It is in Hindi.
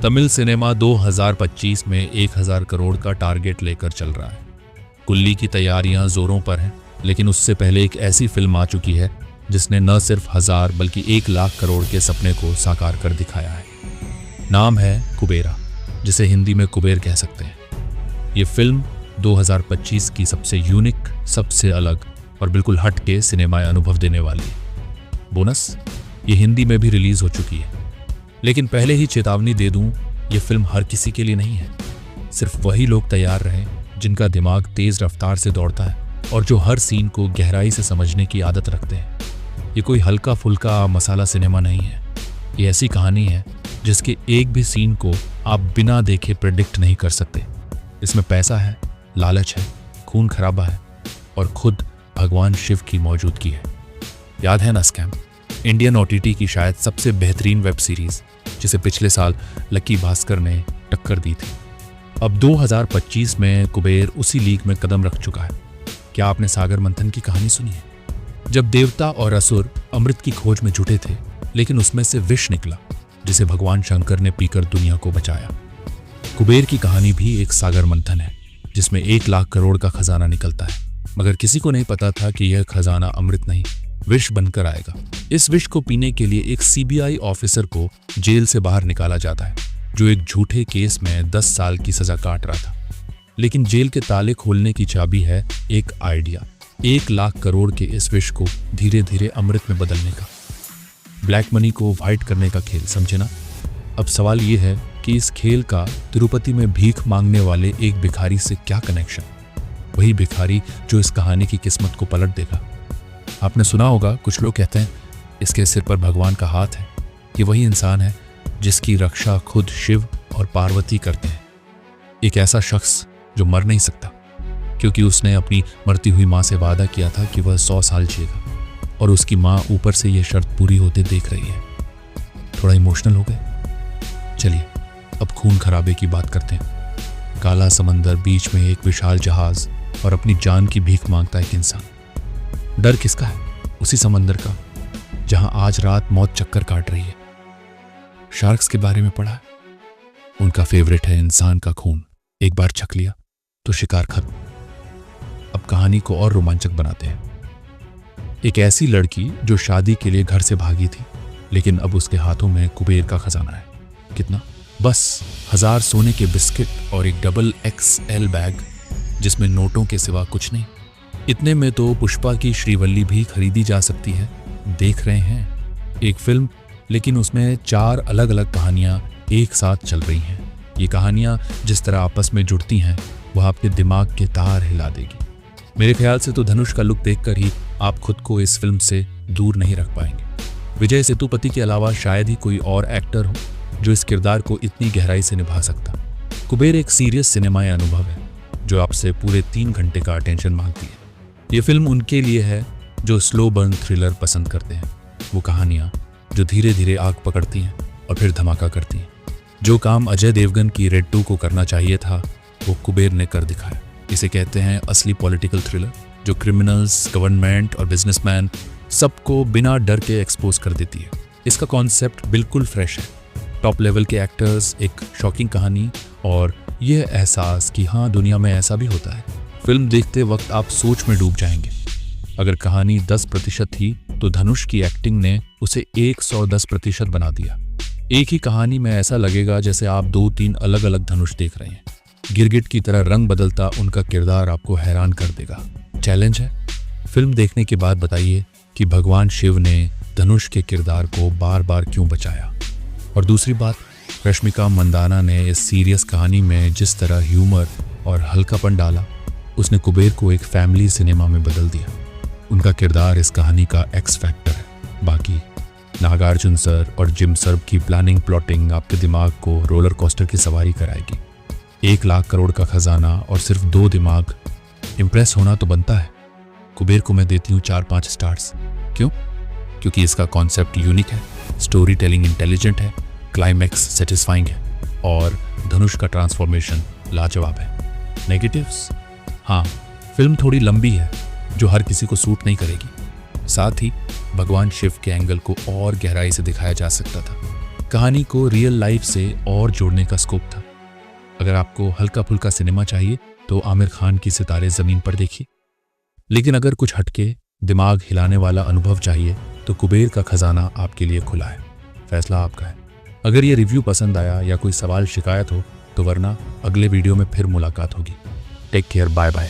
तमिल सिनेमा 2025 में 1000 करोड़ का टारगेट लेकर चल रहा है। कुल्ली की तैयारियां जोरों पर हैं, लेकिन उससे पहले एक ऐसी फिल्म आ चुकी है जिसने न सिर्फ 1000 बल्कि 1 लाख करोड़ के सपने को साकार कर दिखाया है। नाम है कुबेरा, जिसे हिंदी में कुबेर कह सकते हैं। ये फिल्म 2025 की सबसे यूनिक, सबसे अलग और बिल्कुल हट के सिनेमाई अनुभव देने वाली है। बोनस, ये हिंदी में भी रिलीज हो चुकी है। लेकिन पहले ही चेतावनी दे दूं, ये फिल्म हर किसी के लिए नहीं है। सिर्फ वही लोग तैयार रहें जिनका दिमाग तेज रफ्तार से दौड़ता है और जो हर सीन को गहराई से समझने की आदत रखते हैं। ये कोई हल्का फुल्का मसाला सिनेमा नहीं है। ये ऐसी कहानी है जिसके एक भी सीन को आप बिना देखे प्रेडिक्ट नहीं कर सकते। इसमें पैसा है, लालच है, खून खराबा है और खुद भगवान शिव की मौजूदगी है। याद है ना स्कैम, इंडियन OTT की शायद सबसे बेहतरीन वेब सीरीज, जिसे पिछले साल लकी भास्कर ने टक्कर दी थी। अब 2025 में कुबेर उसी लीग में कदम रख चुका है। क्या आपने सागर मंथन की कहानी सुनी है? जब देवता और असुर अमृत की खोज में जुटे थे, लेकिन उसमें से विष निकला जिसे भगवान शंकर ने पीकर दुनिया को बचाया। कुबेर की कहानी भी एक सागर मंथन है जिसमें 1 लाख करोड़ का खजाना निकलता है, मगर किसी को नहीं पता था कि यह खजाना अमृत नहीं, विष बनकर आएगा। इस विष को पीने के लिए एक CBI ऑफिसर को जेल से बाहर निकाला जाता है, जो एक झूठे केस में 10 साल की सजा काट रहा था। लेकिन जेल के ताले खोलने की चाबी है एक आइडिया, 1 लाख करोड़ के इस विष को धीरे धीरे अमृत में बदलने का, ब्लैक मनी को व्हाइट करने का खेल, समझे ना? अब सवाल ये है कि इस खेल का तिरुपति में भीख मांगने वाले एक भिखारी से क्या कनेक्शन? वही भिखारी जो इस कहानी की किस्मत को पलट देगा। आपने सुना होगा, कुछ लोग कहते हैं इसके सिर पर भगवान का हाथ है। ये वही इंसान है जिसकी रक्षा खुद शिव और पार्वती करते हैं। एक ऐसा शख्स जो मर नहीं सकता, क्योंकि उसने अपनी मरती हुई माँ से वादा किया था कि वह 100 साल जिएगा, और उसकी माँ ऊपर से यह शर्त पूरी होते देख रही है। थोड़ा इमोशनल हो गए? चलिए अब खून खराबे की बात करते हैं। काला समंदर, बीच में एक विशाल जहाज और अपनी जान की भीख मांगता एक इंसान। डर किसका है? उसी समंदर का जहां आज रात मौत चक्कर काट रही है। शार्क्स के बारे में पढ़ा है? उनका फेवरेट है इंसान का खून। एक बार छक लिया तो शिकार खत्म। अब कहानी को और रोमांचक बनाते हैं। एक ऐसी लड़की जो शादी के लिए घर से भागी थी, लेकिन अब उसके हाथों में कुबेर का खजाना है। कितना? बस 1000 सोने के बिस्किट और एक XXL बैग जिसमें नोटों के सिवा कुछ नहीं। इतने में तो पुष्पा की श्रीवल्ली भी खरीदी जा सकती है। देख रहे हैं एक फिल्म, लेकिन उसमें 4 अलग अलग कहानियां एक साथ चल रही हैं। ये कहानियां जिस तरह आपस में जुड़ती हैं, वह आपके दिमाग के तार हिला देगी। मेरे ख्याल से तो धनुष का लुक देखकर ही आप खुद को इस फिल्म से दूर नहीं रख पाएंगे। विजय सेतुपति के अलावा शायद ही कोई और एक्टर हो जो इस किरदार को इतनी गहराई से निभा सकता। कुबेर एक सीरियस सिनेमाई अनुभव है जो आपसे पूरे 3 घंटे का अटेंशन मांगती है। ये फिल्म उनके लिए है जो स्लो बर्न थ्रिलर पसंद करते हैं, वो कहानियाँ जो धीरे धीरे आग पकड़ती हैं और फिर धमाका करती हैं। जो काम अजय देवगन की रेड 2 को करना चाहिए था, वो कुबेर ने कर दिखाया। इसे कहते हैं असली पॉलिटिकल थ्रिलर, जो क्रिमिनल्स, गवर्नमेंट और बिजनेसमैन सबको बिना डर के एक्सपोज कर देती है। इसका कॉन्सेप्ट बिल्कुल फ्रेश है। टॉप लेवल के एक्टर्स, एक शॉकिंग कहानी और यह एहसास कि हाँ, दुनिया में ऐसा भी होता है। फिल्म देखते वक्त आप सोच में डूब जाएंगे। अगर कहानी 10% थी तो धनुष की एक्टिंग ने उसे 110% बना दिया। एक ही कहानी में ऐसा लगेगा जैसे आप 2-3 अलग अलग धनुष देख रहे हैं। गिरगिट की तरह रंग बदलता उनका किरदार आपको हैरान कर देगा। चैलेंज है, फिल्म देखने के बाद बताइए कि भगवान शिव ने धनुष के किरदार को बार बार क्यों बचाया। और दूसरी बात, रश्मिका मंदाना ने इस सीरियस कहानी में जिस तरह ह्यूमर और हल्कापन डाला, उसने कुबेर को एक फैमिली सिनेमा में बदल दिया। उनका किरदार इस कहानी का एक्स फैक्टर है। बाकी नागार्जुन सर और जिम सर्ब की प्लानिंग आपके दिमाग को रोलर कोस्टर की सवारी कराएगी। 1 लाख करोड़ का खजाना और सिर्फ 2 दिमाग, इम्प्रेस होना तो बनता है। कुबेर को मैं देती हूँ 4-5 स्टार्स। क्यों? क्योंकि इसका कॉन्सेप्ट यूनिक है, स्टोरी टेलिंग इंटेलिजेंट है, क्लाइमैक्स सेटिस्फाइंग है और धनुष का ट्रांसफॉर्मेशन लाजवाब है। नेगेटिव्स? हाँ, फिल्म थोड़ी लंबी है जो हर किसी को सूट नहीं करेगी। साथ ही भगवान शिव के एंगल को और गहराई से दिखाया जा सकता था। कहानी को रियल लाइफ से और जोड़ने का स्कोप था। अगर आपको हल्का फुल्का सिनेमा चाहिए तो आमिर खान की सितारे ज़मीन पर देखिए, लेकिन अगर कुछ हटके दिमाग हिलाने वाला अनुभव चाहिए तो कुबेर का खजाना आपके लिए खुला है। फैसला आपका है। अगर ये रिव्यू पसंद आया या कोई सवाल शिकायत हो तो वरना अगले वीडियो में फिर मुलाकात होगी। Take care, bye bye.